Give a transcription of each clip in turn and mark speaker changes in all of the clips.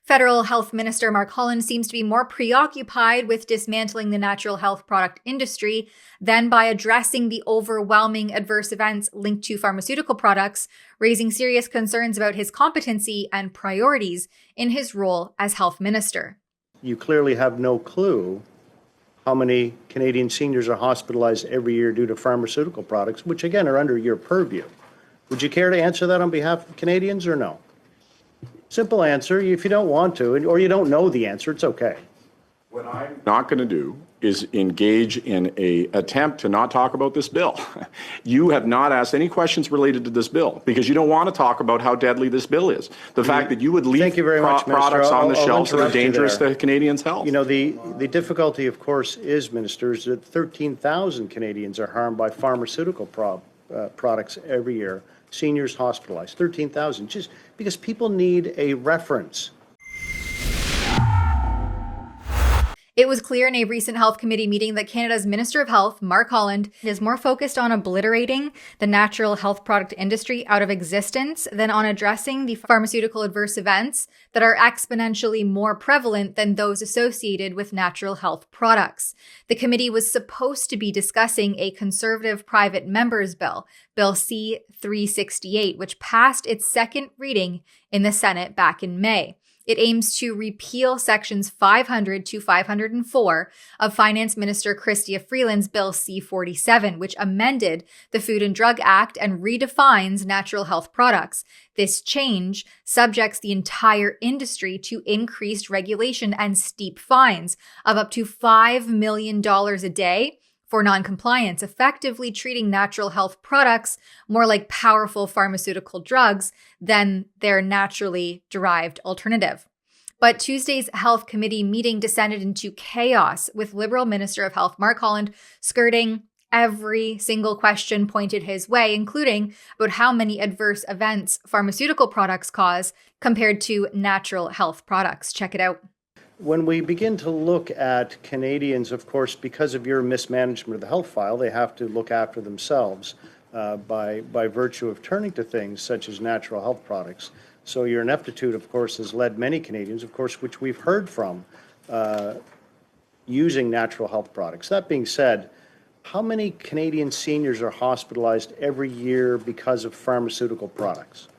Speaker 1: Federal Health Minister Mark Holland seems to be more preoccupied with dismantling the natural health product industry than by addressing the overwhelming adverse events linked to pharmaceutical products, raising serious concerns about his competency and priorities in his role as health minister.
Speaker 2: You clearly have no clue how many Canadian seniors are hospitalized every year due to pharmaceutical products, which again are under your purview. Would you care to answer that on behalf of Canadians or no? Simple answer. If you don't want to, or you don't know the answer, it's okay.
Speaker 3: What I'm not going to do is engage in an attempt to not talk about this bill. You have not asked any questions related to this bill because you don't want to talk about how deadly this bill is. The fact that you would leave products on the shelves that are dangerous to Canadians' health.
Speaker 2: You know, the difficulty, of course, is, Minister, is that 13,000 Canadians are harmed by pharmaceutical products every year. Seniors hospitalized, 13,000, just because people need a reference.
Speaker 1: It was clear in a recent Health Committee meeting that Canada's Minister of Health, Mark Holland, is more focused on obliterating the natural health product industry out of existence than on addressing the pharmaceutical adverse events that are exponentially more prevalent than those associated with natural health products. The committee was supposed to be discussing a Conservative private member's bill, Bill C-368, which passed its second reading in the Senate back in May. It aims to repeal sections 500 to 504 of Finance Minister Chrystia Freeland's Bill C-47, which amended the Food and Drug Act and redefines natural health products. This change subjects the entire industry to increased regulation and steep fines of up to $5 million a day for noncompliance, effectively treating natural health products more like powerful pharmaceutical drugs than their naturally derived alternative. But Tuesday's Health Committee meeting descended into chaos, with Liberal Minister of Health Mark Holland skirting every single question pointed his way, including about how many adverse events pharmaceutical products cause compared to natural health products. Check it out.
Speaker 2: When we begin to look at Canadians, of course, because of your mismanagement of the health file, they have to look after themselves by virtue of turning to things such as natural health products. So your ineptitude, of course, has led many Canadians, of course, which we've heard from, using natural health products. That being said, how many Canadian seniors are hospitalized every year because of pharmaceutical products?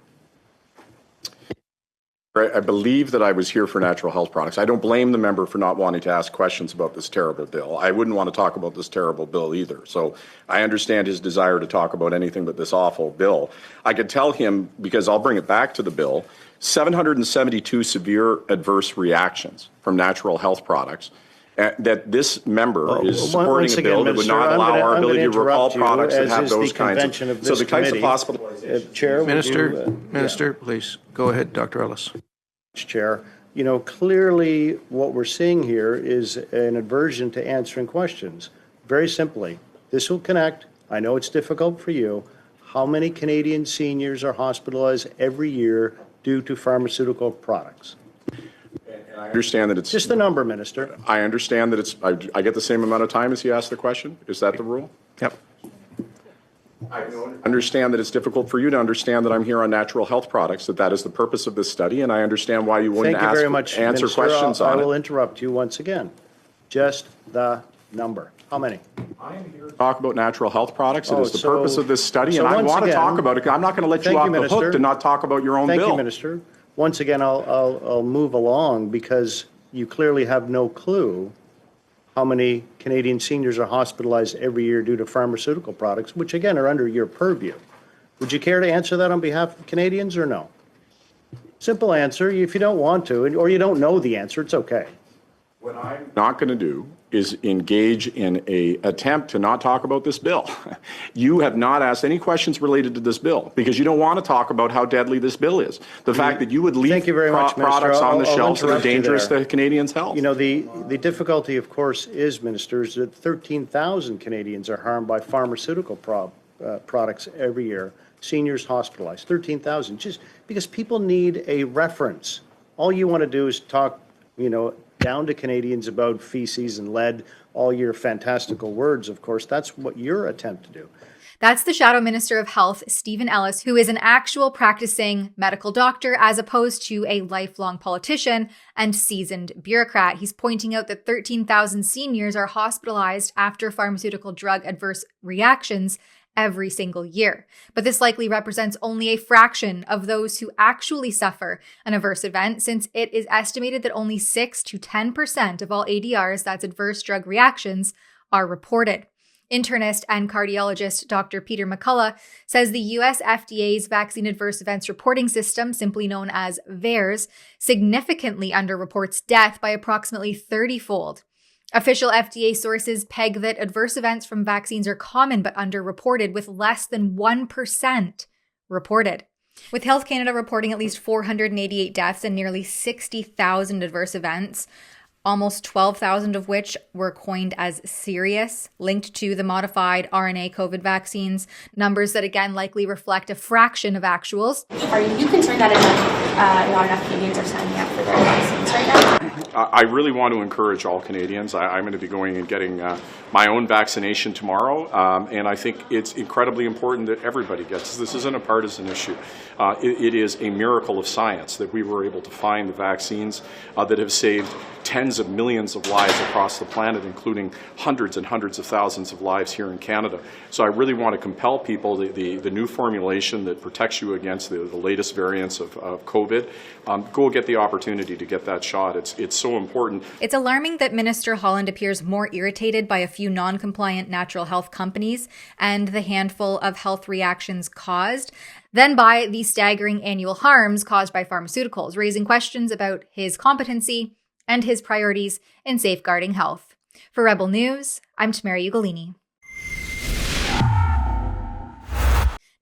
Speaker 3: I believe that I was here for natural health products. I don't blame the member for not wanting to ask questions about this terrible bill. I wouldn't want to talk about this terrible bill either. So I understand his desire to talk about anything but this awful bill. I could tell him, because I'll bring it back to the bill, 772 severe adverse reactions from natural health products. That this member is supporting a bill that would not allow our ability to recall products that have those kinds of. So the types of hospitalizations.
Speaker 2: Chair,
Speaker 4: Minister, please go ahead, Dr. Ellis.
Speaker 2: Chair, you know, clearly what we're seeing here is an aversion to answering questions. Very simply, this will connect. I know it's difficult for you. How many Canadian seniors are hospitalized every year due to pharmaceutical products?
Speaker 3: I understand that it's
Speaker 2: just the number, Minister.
Speaker 3: I understand that it's. I get the same amount of time as he asked the question. Is that the rule?
Speaker 4: Yep.
Speaker 3: I understand that it's difficult for you to understand that I'm here on natural health products. That is the purpose of this study, and I understand why you wouldn't
Speaker 2: Thank you very much,
Speaker 3: answer
Speaker 2: Minister.
Speaker 3: questions on it.
Speaker 2: I will interrupt you once again. Just the number. How many?
Speaker 3: I am here to talk about natural health products. It is the purpose of this study, and I want to talk about it. I'm not going to let you off the hook to not talk about your own bill.
Speaker 2: Thank you, Minister. Once again, I'll move along because you clearly have no clue how many Canadian seniors are hospitalized every year due to pharmaceutical products, which again are under your purview. Would you care to answer that on behalf of Canadians or no? Simple answer. If you don't want to, or you don't know the answer, it's okay.
Speaker 3: What I'm not going to do is engage in an attempt to not talk about this bill. You have not asked any questions related to this bill because you don't want to talk about how deadly this bill is. The fact that you would leave products on the shelves that are dangerous to Canadians' health.
Speaker 2: You know, the difficulty, of course, is, Minister, is that 13,000 Canadians are harmed by pharmaceutical products every year. Seniors hospitalized, 13,000, just because people need a reference. All you want to do is talk, you know, down to Canadians about feces and lead, all your fantastical words, of course. That's what your attempt to do.
Speaker 1: That's the Shadow Minister of Health, Stephen Ellis, who is an actual practicing medical doctor as opposed to a lifelong politician and seasoned bureaucrat. He's pointing out that 13,000 seniors are hospitalized after pharmaceutical drug adverse reactions every single year. But this likely represents only a fraction of those who actually suffer an adverse event, since it is estimated that only 6 to 10% of all ADRs, that's adverse drug reactions, are reported. Internist and cardiologist Dr. Peter McCullough says the US FDA's vaccine adverse events reporting system, simply known as VAERS, significantly underreports death by approximately 30-fold. Official FDA sources peg that adverse events from vaccines are common but underreported, with less than 1% reported. With Health Canada reporting at least 488 deaths and nearly 60,000 adverse events, almost 12,000 of which were coined as serious, linked to the modified RNA COVID vaccines, numbers that again likely reflect a fraction of actuals.
Speaker 5: Are you concerned that not enough Canadians are signing up for their vaccines right now?
Speaker 3: I really want to encourage all Canadians. I'm going to be going and getting my own vaccination tomorrow, and I think it's incredibly important that everybody gets this. This isn't a partisan issue. It is a miracle of science that we were able to find the vaccines that have saved tens of millions of lives across the planet, including hundreds and hundreds of thousands of lives here in Canada. So I really want to compel people, the new formulation that protects you against the latest variants of COVID, go get the opportunity to get that shot. It's so important.
Speaker 1: It's alarming that Minister Holland appears more irritated by a few non-compliant natural health companies and the handful of health reactions caused than by the staggering annual harms caused by pharmaceuticals, raising questions about his competency and his priorities in safeguarding health. For Rebel News, I'm Tamara Ugolini.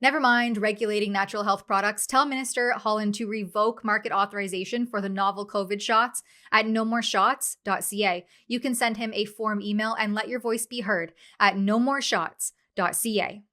Speaker 1: Never mind regulating natural health products, tell Minister Holland to revoke market authorization for the novel COVID shots at nomoreshots.ca. You can send him a form email and let your voice be heard at nomoreshots.ca.